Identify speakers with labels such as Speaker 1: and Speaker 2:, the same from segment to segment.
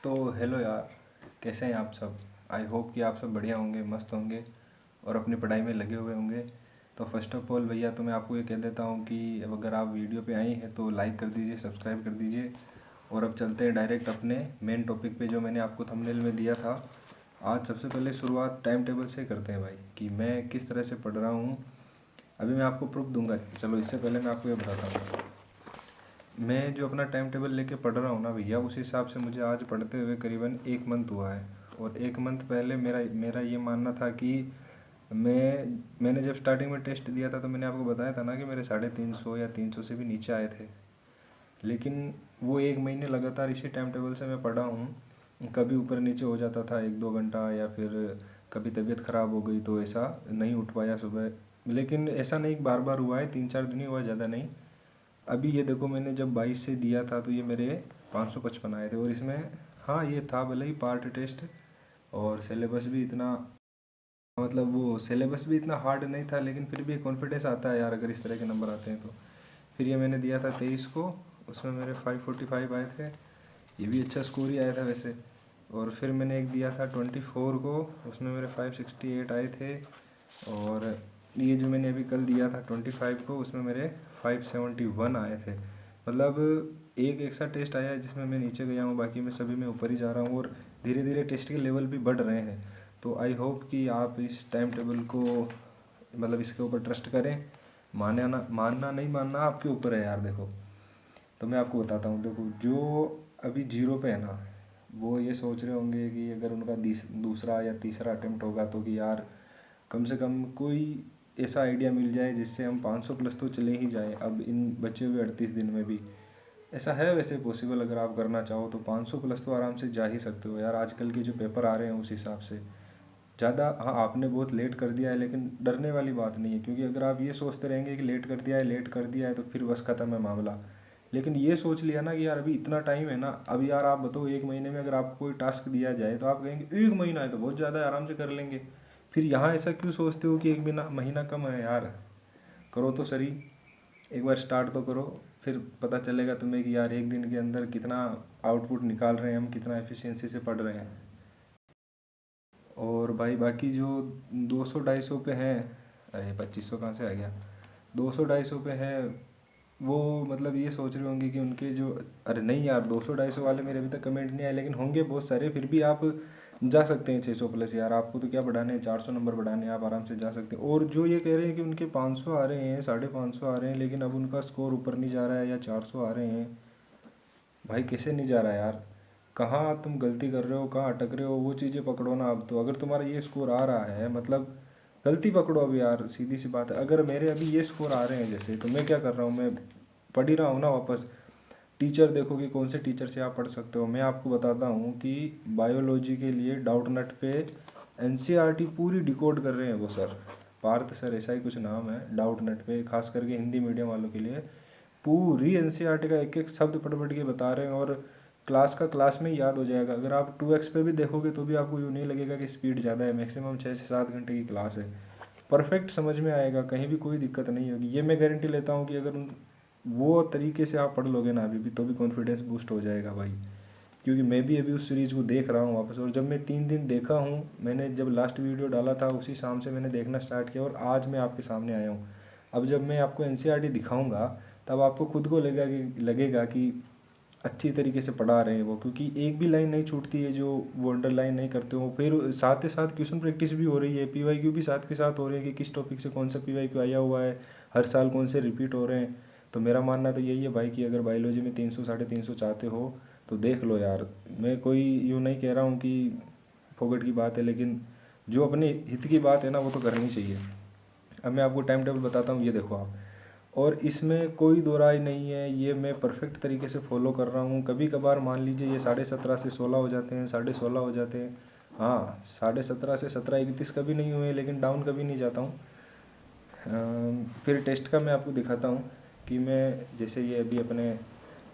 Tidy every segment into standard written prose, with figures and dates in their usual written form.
Speaker 1: तो हेलो यार, कैसे हैं आप सब। आई होप कि आप सब बढ़िया होंगे, मस्त होंगे और अपनी पढ़ाई में लगे हुए होंगे। तो फर्स्ट ऑफ ऑल भैया, तो मैं आपको ये कह देता हूँ कि अगर आप वीडियो पे आए हैं तो लाइक कर दीजिए, सब्सक्राइब कर दीजिए। और अब चलते हैं डायरेक्ट अपने मेन टॉपिक पे जो मैंने आपको थंबनेल में दिया था। आज सबसे पहले शुरुआत टाइम टेबल से करते हैं भाई, कि मैं किस तरह से पढ़ रहा हूँ। अभी मैं आपको प्रूफ दूंगा। चलो इससे पहले मैं आपको ये बताता हूँ, मैं जो अपना टाइम टेबल लेके पढ़ रहा हूँ ना भैया, उस हिसाब से मुझे आज पढ़ते हुए करीबन 1 मंथ हुआ है। और 1 मंथ पहले मेरा मेरा ये मानना था कि मैंने जब स्टार्टिंग में टेस्ट दिया था तो मैंने आपको बताया था ना कि मेरे 350 या 300 से भी नीचे आए थे। लेकिन वो 1 महीने लगातार इसी टाइम टेबल से मैं पढ़ा हूँ। कभी ऊपर नीचे हो जाता था 1-2 घंटा, या फिर कभी तबीयत ख़राब हो गई तो ऐसा नहीं उठ पाया सुबह। लेकिन ऐसा नहीं बार बार हुआ है, 3-4 दिन ही हुआ, ज़्यादा नहीं। अभी ये देखो, मैंने जब 22 से दिया था तो ये मेरे 555 आए थे। और इसमें हाँ, ये था भले ही पार्ट टेस्ट, और सिलेबस भी इतना, मतलब वो सिलेबस भी इतना हार्ड नहीं था, लेकिन फिर भी कॉन्फिडेंस आता है यार अगर इस तरह के नंबर आते हैं तो। फिर ये मैंने दिया था 23 को, उसमें मेरे 545 आए थे। ये भी अच्छा स्कोर ही आया था वैसे। और फिर मैंने एक दिया था 24 को, उसमें मेरे 568 आए थे। और ये जो मैंने अभी कल दिया था 25 को, उसमें मेरे 571 आए थे। मतलब एक ऐसा टेस्ट आया है जिसमें मैं नीचे गया हूँ, बाकी मैं सभी में ऊपर ही जा रहा हूँ। और धीरे धीरे टेस्ट के लेवल भी बढ़ रहे हैं। तो आई होप कि आप इस टाइम टेबल को, मतलब इसके ऊपर ट्रस्ट करें। मानना नहीं मानना आपके ऊपर है यार। देखो, तो मैं आपको बताता हूँ। देखो, जो अभी जीरो पे है ना, वो ये सोच रहे होंगे कि अगर उनका दूसरा या तीसरा अटेम्प्ट होगा तो कि यार कम से कम कोई ऐसा आइडिया मिल जाए जिससे हम 500 प्लस तो चले ही जाएं अब इन बचे हुए 38 दिन में भी। ऐसा है वैसे पॉसिबल, अगर आप करना चाहो तो 500 प्लस तो आराम से जा ही सकते हो यार। आजकल के जो पेपर आ रहे हैं उस हिसाब से ज़्यादा, हाँ आपने बहुत लेट कर दिया है, लेकिन डरने वाली बात नहीं है। क्योंकि अगर आप ये सोचते रहेंगे कि लेट कर दिया है, लेट कर दिया है, तो फिर बस ख़त्म है मामला। लेकिन ये सोच लिया ना कि यार अभी इतना टाइम है ना, अब यार आप बताओ 1 महीने में अगर आपको कोई टास्क दिया जाए तो आप कहेंगे 1 महीना है तो बहुत ज़्यादा है, आराम से कर लेंगे। फिर यहाँ ऐसा क्यों सोचते हो कि 1 महीना कम है यार। करो तो सही, एक बार स्टार्ट तो करो। फिर पता चलेगा तुम्हें कि यार एक दिन के अंदर कितना आउटपुट निकाल रहे हैं हम, कितना एफिशिएंसी से पढ़ रहे हैं। और भाई बाकी जो 200-250 पे हैं, अरे 2500 कहाँ से आ गया, 200-250 पे है वो, मतलब ये सोच रहे होंगे कि उनके जो, अरे नहीं यार 200-250 वाले मेरे अभी तक कमेंट नहीं आए, लेकिन होंगे बहुत सारे। फिर भी आप जा सकते हैं 600 प्लस यार। आपको तो क्या बढ़ाने हैं, 400 नंबर बढ़ाने हैं, आप आराम से जा सकते हैं। और जो ये कह रहे हैं कि उनके 500 आ रहे हैं, 550 आ रहे हैं, लेकिन अब उनका स्कोर ऊपर नहीं जा रहा है या 400 आ रहे हैं, भाई कैसे नहीं जा रहा है यार। कहाँ तुम गलती कर रहे हो, कहाँ अटक रहे हो, वो चीज़ें पकड़ो ना। अब तो अगर तुम्हारा ये स्कोर आ रहा है, मतलब गलती पकड़ो अब यार, सीधी सी बात है। अगर मेरे अभी ये स्कोर आ रहे हैं जैसे, तो मैं क्या कर रहा हूँ, मैं पढ़ ही रहा हूँ ना वापस। टीचर देखो कि कौन से टीचर से आप पढ़ सकते हो। मैं आपको बताता हूँ कि बायोलॉजी के लिए डाउट नट पे एनसीईआरटी पूरी डिकोड कर रहे हैं वो सर, पार्थ सर ऐसा ही कुछ नाम है। डाउट नट पे खास करके हिंदी मीडियम वालों के लिए पूरी एनसीईआरटी का एक एक शब्द पढ़ पढ़ के बता रहे हैं। और क्लास का क्लास में ही याद हो जाएगा। अगर आप 2x पे भी देखोगे तो भी आपको यूँ नहीं लगेगा कि स्पीड ज़्यादा है। मैक्सिमम 6 से 7 घंटे की क्लास है, परफेक्ट समझ में आएगा, कहीं भी कोई दिक्कत नहीं होगी। ये मैं गारंटी लेता हूँ कि अगर वो तरीके से आप पढ़ लोगे ना अभी भी, तो भी कॉन्फिडेंस बूस्ट हो जाएगा भाई। क्योंकि मैं भी अभी उस सीरीज़ को देख रहा हूँ वापस। और जब मैं 3 दिन देखा हूँ, मैंने जब लास्ट वीडियो डाला था उसी शाम से मैंने देखना स्टार्ट किया, और आज मैं आपके सामने आया हूँ। अब जब मैं आपको एनसीईआरटी दिखाऊंगा तब आपको खुद को लगेगा कि अच्छी तरीके से पढ़ा रहे हैं वो। क्योंकि एक भी लाइन नहीं छूटती है जो वो अंडरलाइन नहीं करते हो। फिर साथ ही साथ क्वेश्चन प्रैक्टिस भी हो रही है, पीवाईक्यू भी साथ के साथ हो रहे हैं कि किस टॉपिक से कौन सा पीवाईक्यू आया हुआ है, हर साल कौन से रिपीट हो रहे हैं। तो मेरा मानना तो यही है भाई कि अगर बायोलॉजी में 300-350 चाहते हो तो देख लो यार। मैं कोई यूँ नहीं कह रहा हूँ कि फोकट की बात है, लेकिन जो अपने हित की बात है ना वो तो करनी चाहिए। अब मैं आपको टाइम टेबल बताता हूँ, ये देखो आप। और इसमें कोई दो राय नहीं है, ये मैं परफेक्ट तरीके से फॉलो कर रहा हूँ। कभी कभार मान लीजिए ये 17.5 से 16 हो जाते हैं, 16.5 हो जाते हैं। हाँ, 17.5 से 17-31 कभी नहीं हुए, लेकिन डाउन कभी नहीं जाता हूँ। फिर टेस्ट का मैं आपको दिखाता हूँ कि मैं जैसे ये अभी अपने,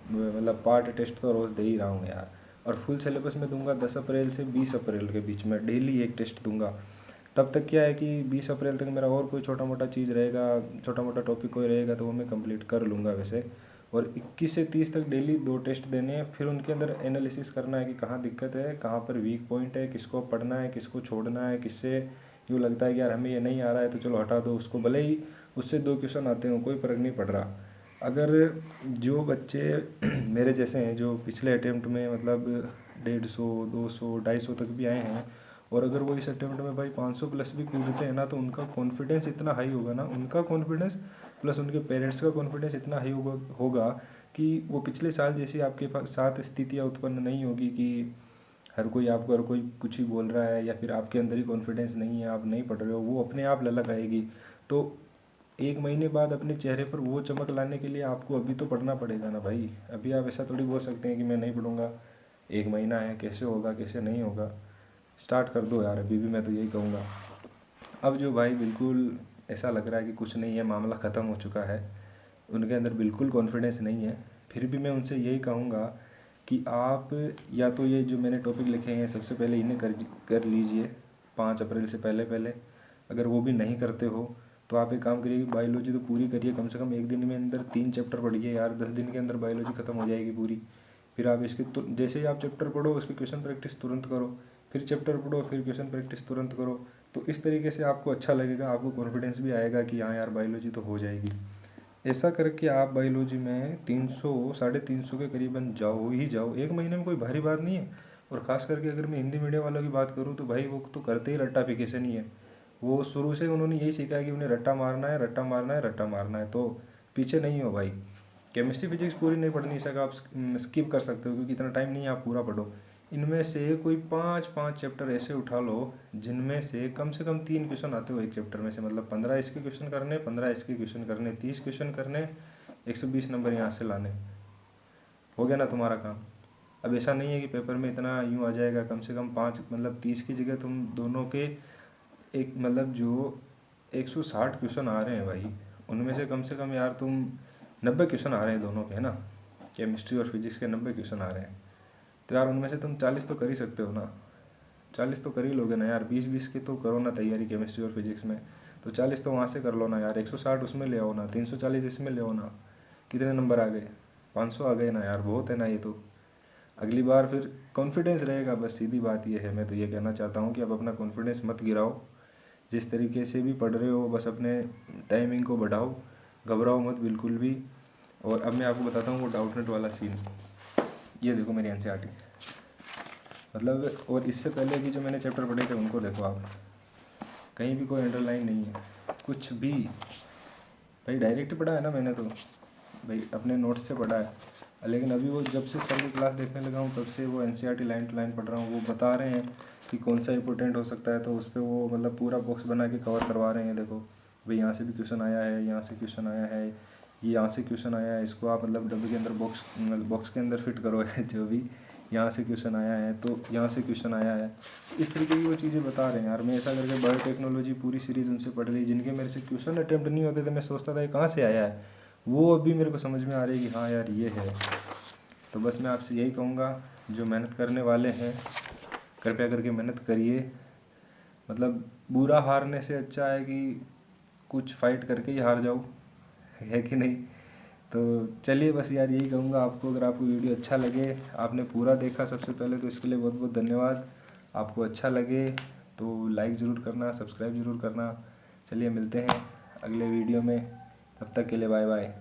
Speaker 1: मतलब पार्ट टेस्ट तो रोज़ दे ही रहा हूँ यार। और फुल सिलेबस में दूंगा 10 अप्रैल से 20 अप्रैल के बीच में डेली एक टेस्ट दूंगा। तब तक क्या है कि 20 अप्रैल तक मेरा और कोई छोटा मोटा चीज़ रहेगा, छोटा मोटा टॉपिक कोई रहेगा तो वो मैं कंप्लीट कर लूँगा वैसे। और 21 से 30 तक डेली 2 टेस्ट देने हैं। फिर उनके अंदर एनालिसिस करना है कि कहाँ दिक्कत है, कहाँ पर वीक पॉइंट है, किसको पढ़ना है, किसको छोड़ना है, किससे यूँ लगता है कि यार हमें ये नहीं आ रहा है तो चलो हटा दो उसको, भले ही उससे 2 क्वेश्चन आते हों, कोई फ़र्क नहीं पड़ रहा। अगर जो बच्चे मेरे जैसे हैं जो पिछले अटेम्प्ट में मतलब 150, 200, 250 तक भी आए हैं, और अगर वो इस अटेम्प्ट में भाई 500 प्लस भी कूदते हैं ना, तो उनका कॉन्फिडेंस इतना हाई होगा ना, उनका कॉन्फिडेंस प्लस उनके पेरेंट्स का कॉन्फिडेंस इतना हाई होगा कि वो पिछले साल जैसी आपके साथ स्थितियाँ उत्पन्न नहीं होगी कि हर कोई आपको, हर कोई कुछ ही बोल रहा है या फिर आपके अंदर ही कॉन्फिडेंस नहीं है, आप नहीं पढ़ रहे हो, वो अपने आप ललक आएगी। तो 1 महीने बाद अपने चेहरे पर वो चमक लाने के लिए आपको अभी तो पढ़ना पड़ेगा ना भाई। अभी आप ऐसा थोड़ी बोल सकते हैं कि मैं नहीं पढ़ूंगा, 1 महीना है, कैसे होगा कैसे नहीं होगा। स्टार्ट कर दो यार अभी भी, मैं तो यही कहूँगा। अब जो भाई बिल्कुल ऐसा लग रहा है कि कुछ नहीं है, मामला ख़त्म हो चुका है, उनके अंदर बिल्कुल कॉन्फिडेंस नहीं है, फिर भी मैं उनसे यही कहूँगा कि आप या तो ये जो मैंने टॉपिक लिखे हैं सबसे पहले इन्हें कर लीजिए 5 अप्रैल से पहले पहले। अगर वो भी नहीं करते हो तो आप एक काम करिए कि बायोलॉजी तो पूरी करिए, कम से कम एक दिन में अंदर 3 चैप्टर पढ़िए यार, 10 दिन के अंदर बायोलॉजी ख़त्म हो जाएगी पूरी। फिर आप इसके जैसे ही आप चैप्टर पढ़ो उसकी क्वेश्चन प्रैक्टिस तुरंत करो, फिर चैप्टर पढ़ो फिर क्वेश्चन प्रैक्टिस तुरंत करो। तो इस तरीके से आपको अच्छा लगेगा, आपको कॉन्फिडेंस भी आएगा कि हाँ यार बायोलॉजी तो हो जाएगी। ऐसा करके आप बायोलॉजी में 300 350 के करीबन जाओ ही जाओ, 1 महीने में कोई भारी बात नहीं है। और ख़ास करके अगर मैं हिंदी मीडियम वालों की बात करूँ तो भाई वो तो करते ही रट्टाफिकेशन ही है। वो शुरू से उन्होंने यही सीखा है कि उन्हें रट्टा मारना है, रट्टा मारना है, रट्टा मारना है। तो पीछे नहीं हो भाई। केमिस्ट्री फिजिक्स पूरी नहीं पढ़नी सका आप स्किप कर सकते हो क्योंकि इतना टाइम नहीं है, आप पूरा पढ़ो। इनमें से कोई 5 चैप्टर ऐसे उठा लो जिनमें से कम 3 क्वेश्चन आते हो एक चैप्टर में से, मतलब 15 इसके क्वेश्चन करने, 15 इसके क्वेश्चन करने, 30 क्वेश्चन करने, 120 नंबर यहाँ से लाने। हो गया ना तुम्हारा काम। अब ऐसा नहीं है कि पेपर में इतना यूँ आ जाएगा, कम से कम 5 मतलब 30 की जगह तुम दोनों के एक मतलब जो 160 क्वेश्चन आ रहे हैं भाई, उनमें से कम यार तुम 90 क्वेश्चन आ रहे हैं दोनों के, है ना, केमिस्ट्री और फिजिक्स के 90 क्वेश्चन आ रहे हैं। तो यार उनमें से तुम 40 तो कर ही सकते हो ना, 40 तो कर ही लोगे ना यार। 20-20 की तो करो ना तैयारी केमिस्ट्री और फिजिक्स में, तो 40 तो वहाँ से कर लो ना यार। 160 उसमें ले आओ ना, 340 इसमें ले आओ ना। कितने नंबर आ गए? 500 आ गए ना यार, बहुत है ना ये तो। अगली बार फिर कॉन्फिडेंस रहेगा, बस सीधी बात ये है। मैं तो ये कहना चाहता हूँ कि आप अपना कॉन्फिडेंस मत गिराओ, जिस तरीके से भी पढ़ रहे हो बस अपने टाइमिंग को बढ़ाओ, घबराओ मत बिल्कुल भी। और अब मैं आपको बताता हूँ वो डाउटनेट वाला सीन। ये देखो मेरी एनसीईआरटी, मतलब, और इससे पहले भी जो मैंने चैप्टर पढ़े थे उनको देखो आप, कहीं भी कोई अंडरलाइन नहीं है कुछ भी। भाई डायरेक्ट पढ़ा है ना मैंने तो, भाई अपने नोट्स से पढ़ा है। लेकिन अभी वो जब से सर की क्लास देखने लगा हूँ तब से वो एनसीईआरटी लाइन टू लाइन पढ़ रहा हूँ। वो बता रहे हैं कि कौन सा इंपॉर्टेंट हो सकता है, तो उस पर वो मतलब पूरा बॉक्स बना के कवर करवा रहे हैं। देखो भाई यहाँ से भी क्वेश्चन आया है, यहाँ से क्वेश्चन आया है, ये यहाँ से क्वेश्चन आया है, इसको आप मतलब डब्बे के अंदर बॉक्स के अंदर फिट करो है जो भी यहाँ से क्वेश्चन आया है तो यहाँ से क्वेश्चन आया है। इस तरीके की वो चीज़ें बता रहे हैं यार। मैं ऐसा करके बायोटेक्नोलॉजी पूरी सीरीज़ उनसे पढ़ ली, जिनके मेरे से क्वेश्चन अटैम्प्ट नहीं होते थे, मैं सोचता था ये कहाँ से आया है, वो अभी मेरे को समझ में आ रही है कि हाँ यार ये है। तो बस मैं आपसे यही कहूँगा, जो मेहनत करने वाले हैं कृपया करके मेहनत करिए। मतलब बुरा हारने से अच्छा है कि कुछ फाइट करके ही हार जाओ, है कि नहीं। तो चलिए बस यार यही कहूँगा आपको। अगर आपको वीडियो अच्छा लगे, आपने पूरा देखा सबसे पहले तो इसके लिए बहुत बहुत धन्यवाद। आपको अच्छा लगे तो लाइक ज़रूर करना, सब्सक्राइब ज़रूर करना। चलिए मिलते हैं अगले वीडियो में, तब तक के लिए बाय बाय।